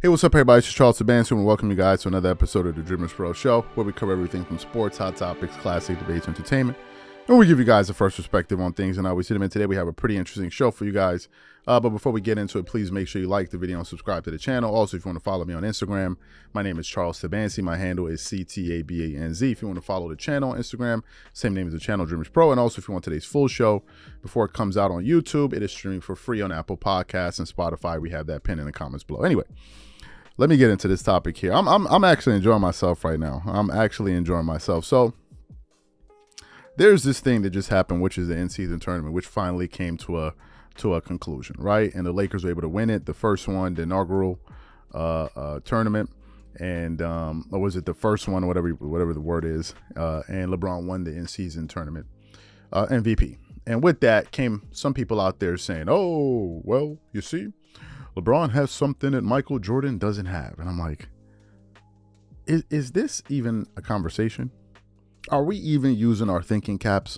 Hey, what's up, everybody? It's Charles Sabansu, and welcome you guys to another episode of the DREAMERSPRO show, where we cover everything from sports, hot topics, classic debates, entertainment, and we give you guys a first perspective on things. And I always see them in today. We have a pretty interesting show for you guys. But before we get into it, please make sure you like the video and subscribe to the channel. Also, if you want to follow me on Instagram, my name is Charles Sabansu. My handle is CTABANZ. If you want to follow the channel on Instagram, same name as the channel, DREAMERSPRO. And also, if you want today's full show before it comes out on YouTube, it is streaming for free on Apple Podcasts and Spotify. We have that pinned in the comments below. Anyway, let me get into this topic here. I'm actually enjoying myself right now. I'm actually enjoying myself. So there's this thing that just happened, which is the in-season tournament, which finally came to a conclusion, right? And the Lakers were able to win it, the first one, the inaugural tournament, and or was it the first one, whatever the word is? And LeBron won the in-season tournament MVP. And with that came some people out there saying, "Oh, well, you see, LeBron has something that Michael Jordan doesn't have." And I'm like, is this even a conversation? Are we even using our thinking caps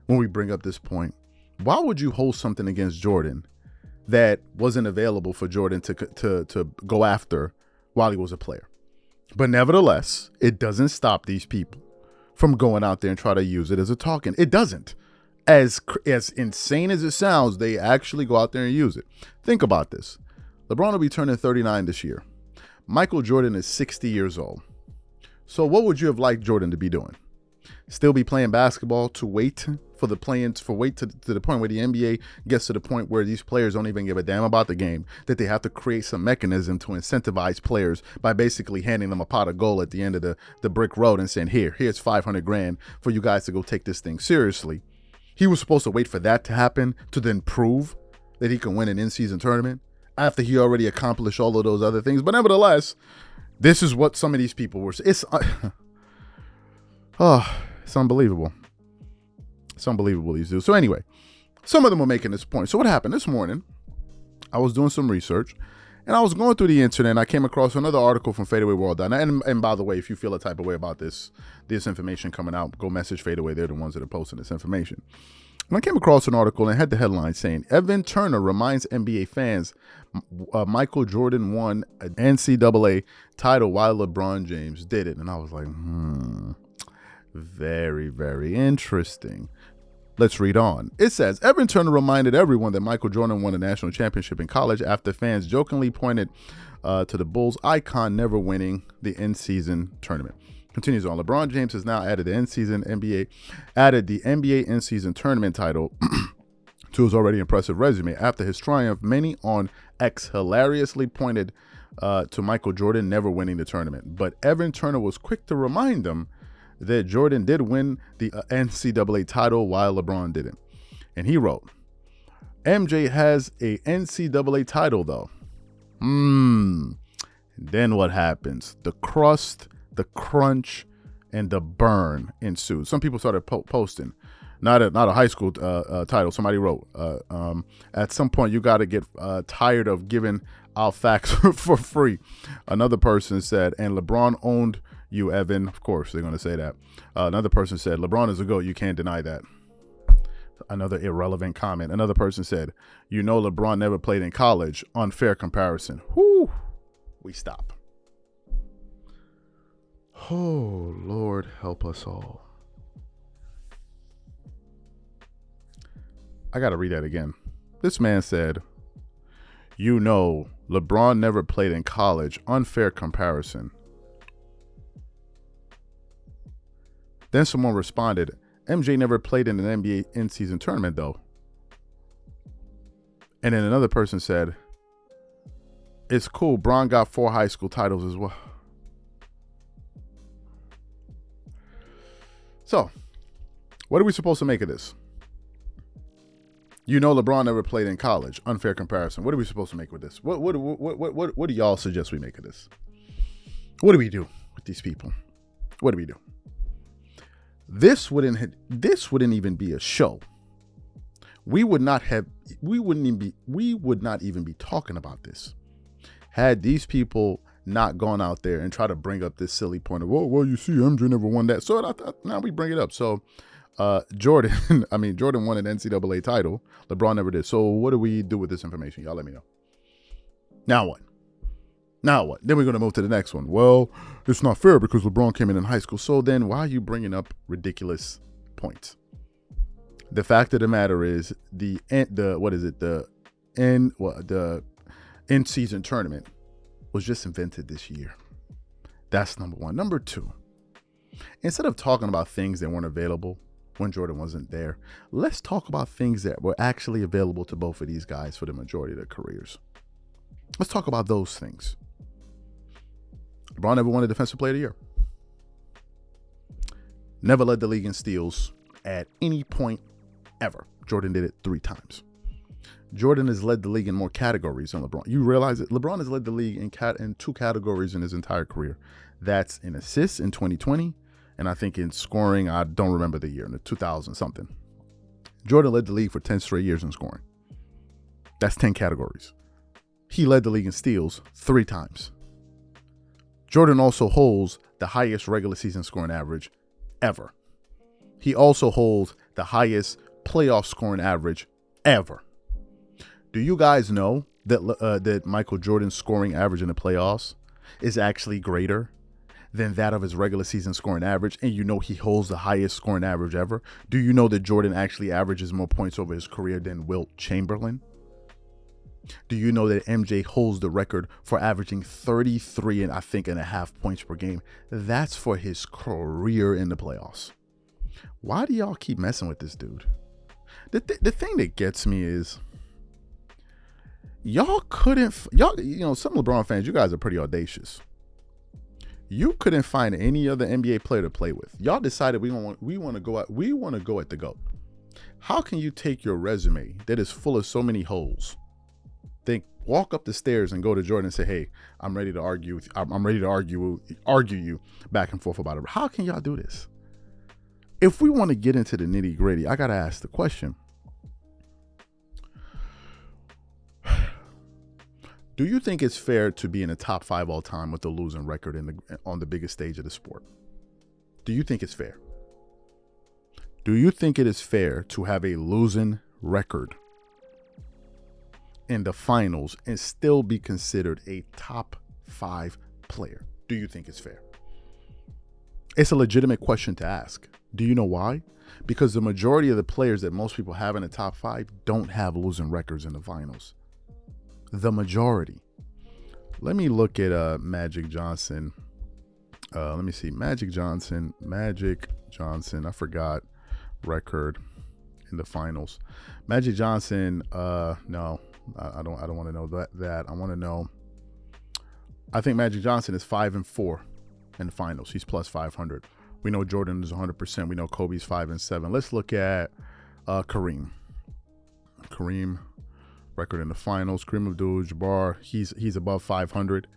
when we bring up this point? Why would you hold something against Jordan that wasn't available for Jordan to go after while he was a player? But nevertheless, it doesn't stop these people from going out there and try to use it as a talking. It doesn't. As insane as it sounds, they actually go out there and use it. Think about this. LeBron will be turning 39 this year. Michael Jordan is 60 years old. So what would you have liked Jordan to be doing? Still be playing basketball to wait to the point where the NBA gets to the point where these players don't even give a damn about the game, that they have to create some mechanism to incentivize players by basically handing them a pot of gold at the end of the brick road and saying, here's 500 grand for you guys to go take this thing seriously. He was supposed to wait for that to happen to then prove that he can win an in-season tournament after he already accomplished all of those other things. But nevertheless, this is what some of these people were saying. It's unbelievable. It's unbelievable, these dudes. So anyway, some of them were making this point. So what happened this morning, I was doing some research, and I was going through the internet, and I came across another article from Fadeaway World. And by the way, if you feel a type of way about this information coming out, go message Fadeaway. They're the ones that are posting this information. And I came across an article and it had the headline saying, Evan Turner reminds NBA fans Michael Jordan won an NCAA title while LeBron James did it. And I was like, very, very interesting. Let's read on. It says, Evan Turner reminded everyone that Michael Jordan won a national championship in college after fans jokingly pointed to the Bulls icon never winning the in-season tournament. Continues on. LeBron James has now added the NBA in-season tournament title to his already impressive resume. After his triumph, many on X hilariously pointed to Michael Jordan never winning the tournament. But Evan Turner was quick to remind them that Jordan did win the NCAA title while LeBron didn't. And he wrote, MJ has a NCAA title though. Then what happens? The crust, the crunch, and the burn ensued. Some people started posting, not a high school title. Somebody wrote, at some point you got to get tired of giving out facts for free. Another person said, and LeBron owned you, Evan. Of course, they're going to say that. Another person said, LeBron is a GOAT. You can't deny that. Another irrelevant comment. Another person said, you know LeBron never played in college. Unfair comparison. Whoo, we stop. Oh, Lord, help us all. I got to read that again. This man said, you know LeBron never played in college. Unfair comparison. Then someone responded, MJ never played in an NBA in-season tournament, though. And then another person said, it's cool. Bron got 4 high school titles as well. So, what are we supposed to make of this? You know LeBron never played in college. Unfair comparison. What are we supposed to make with this? What do y'all suggest we make of this? What do we do with these people? What do we do? This wouldn't even be a show. We would not even be talking about this had these people not gone out there and try to bring up this silly point of, well, you see, MJ never won that. So now we bring it up. So Jordan won an NCAA title. LeBron never did. So what do we do with this information? Y'all let me know. Now what? Now what? Then we're going to move to the next one. Well, it's not fair because LeBron came in high school. So then why are you bringing up ridiculous points? The fact of the matter is the in-season tournament was just invented this year. That's number one. Number two, instead of talking about things that weren't available when Jordan wasn't there, let's talk about things that were actually available to both of these guys for the majority of their careers. Let's talk about those things. LeBron never won a Defensive Player of the Year. Never led the league in steals at any point ever. Jordan did it 3 times. Jordan has led the league in more categories than LeBron. You realize that LeBron has led the league in 2 categories in his entire career. That's in assists in 2020, and I think in scoring, I don't remember the year, in the 2000 something. Jordan led the league for 10 straight years in scoring. That's 10 categories. He led the league in steals 3 times. Jordan also holds the highest regular season scoring average ever. He also holds the highest playoff scoring average ever. Do you guys know that Michael Jordan's scoring average in the playoffs is actually greater than that of his regular season scoring average? And you know he holds the highest scoring average ever. Do you know that Jordan actually averages more points over his career than Wilt Chamberlain? Do you know that MJ holds the record for averaging 33 and I think and a half points per game? That's for his career in the playoffs. Why do y'all keep messing with this dude? The thing that gets me is some LeBron fans, you guys are pretty audacious. You couldn't find any other NBA player to play with. Y'all decided we want to go at the GOAT. How can you take your resume that is full of so many holes, walk up the stairs and go to Jordan and say, "Hey, I'm ready to argue. I'm ready to argue you back and forth about it"? How can y'all do this? If we want to get into the nitty gritty, I gotta ask the question: do you think it's fair to be in the top 5 all time with a losing record on the biggest stage of the sport? Do you think it's fair? Do you think it is fair to have a losing record in the finals and still be considered a top 5 player? Do you think it's fair? It's a legitimate question to ask. Do you know why? Because the majority of the players that most people have in the top 5 don't have losing records in the finals. The majority. Let me look at Magic Johnson. Let me see. Magic Johnson. I forgot record in the finals. Magic Johnson. No, I don't want to know that. I want to know. I think Magic Johnson is 5-4 in the finals. He's plus 500. We know Jordan is 100%. We know Kobe's 5-7. Let's look at Kareem. Kareem record in the finals. Kareem Abdul-Jabbar. He's above 500.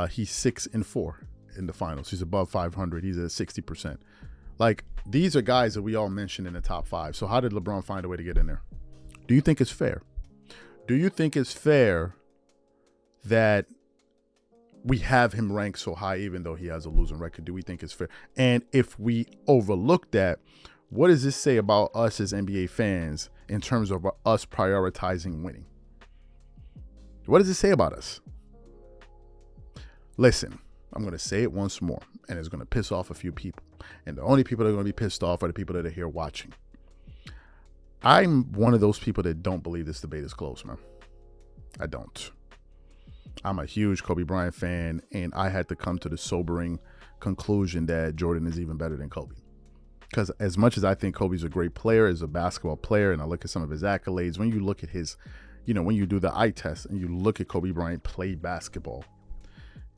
He's 6-4 in the finals. He's above 500. He's at 60%. Like, these are guys that we all mentioned in the top 5. So how did LeBron find a way to get in there? Do you think it's fair? Do you think it's fair that we have him ranked so high even though he has a losing record? Do we think it's fair? And if we overlook that, what does this say about us as NBA fans in terms of us prioritizing winning? What does it say about us? Listen, I'm going to say it once more, and it's going to piss off a few people. And the only people that are going to be pissed off are the people that are here watching. I'm one of those people that don't believe this debate is close, man. I don't. I'm a huge Kobe Bryant fan, and I had to come to the sobering conclusion that Jordan is even better than Kobe. Because as much as I think Kobe's a great player, as a basketball player, and I look at some of his accolades, when you look at his, when you do the eye test and you look at Kobe Bryant play basketball,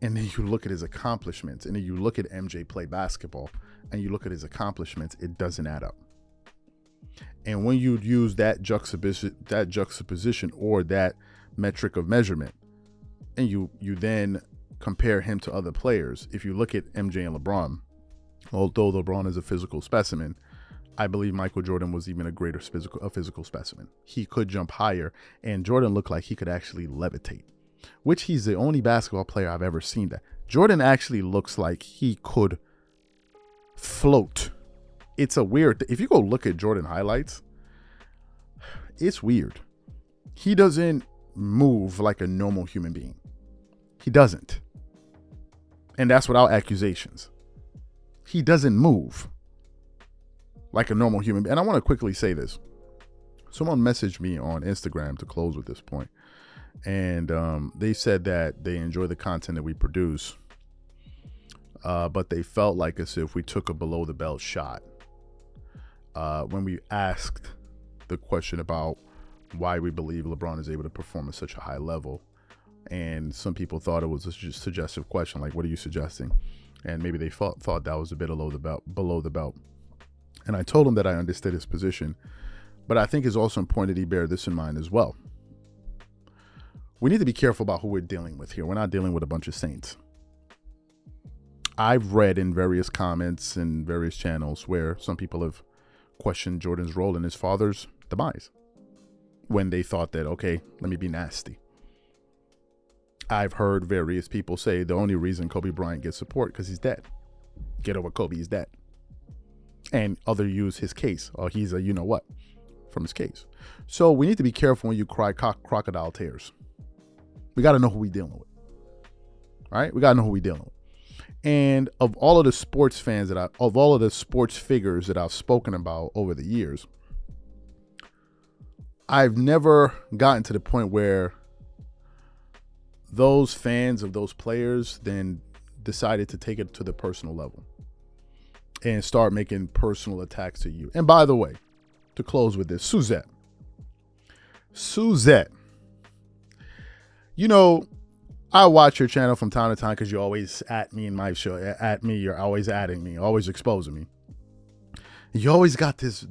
and then you look at his accomplishments, and then you look at MJ play basketball, and you look at his accomplishments, it doesn't add up. And when you use that juxtaposition or that metric of measurement, and you then compare him to other players, if you look at MJ and LeBron, although LeBron is a physical specimen, I believe Michael Jordan was even a greater physical specimen. He could jump higher, and Jordan looked like he could actually levitate, which he's the only basketball player I've ever seen that. Jordan actually looks like he could float. It's a weird, if you go look at Jordan highlights, it's weird. He doesn't move like a normal human being. He doesn't. And that's without accusations. He doesn't move like a normal human being. And I want to quickly say this. Someone messaged me on Instagram to close with this point. And they said that they enjoy the content that we produce. But they felt like as if we took a below the belt shot. When we asked the question about why we believe LeBron is able to perform at such a high level. And some people thought it was a suggestive question, like, what are you suggesting? And maybe they thought that was a bit below the belt. And I told him that I understood his position, but I think it's also important that he bear this in mind as well. We need to be careful about who we're dealing with here. We're not dealing with a bunch of saints. I've read in various comments and various channels where some people have questioned Jordan's role in his father's demise when they thought that, okay, let me be nasty. I've heard various people say the only reason Kobe Bryant gets support because he's dead. Get over Kobe, he's dead. And others use his case. Or he's a you-know-what from his case. So we need to be careful when you cry crocodile tears. We got to know who we're dealing with. All right? We got to know who we're dealing with. And of all of the sports fans of all of the sports figures that I've spoken about over the years, I've never gotten to the point where those fans of those players then decided to take it to the personal level and start making personal attacks to you. And by the way, to close with this, Suzette, you know, I watch your channel from time to time because you're always at me in my show. At me, you're always adding me, always exposing me. You always got this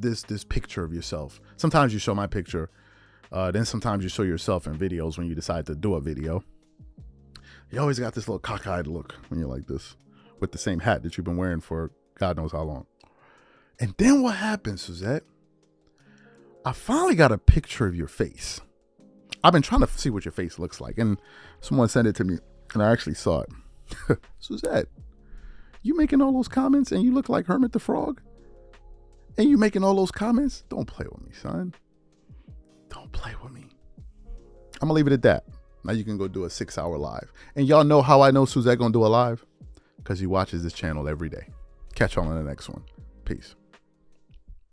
picture of yourself. Sometimes you show my picture. Then sometimes you show yourself in videos when you decide to do a video. You always got this little cockeyed look when you're like this with the same hat that you've been wearing for God knows how long. And then what happens, Suzette? I finally got a picture of your face. I've been trying to see what your face looks like. And someone sent it to me and I actually saw it. Suzette, you making all those comments and you look like Hermit the Frog? And you making all those comments? Don't play with me, son. Don't play with me. I'm going to leave it at that. Now you can go do a 6-hour live. And y'all know how I know Suzette going to do a live? Because he watches this channel every day. Catch y'all on the next one. Peace.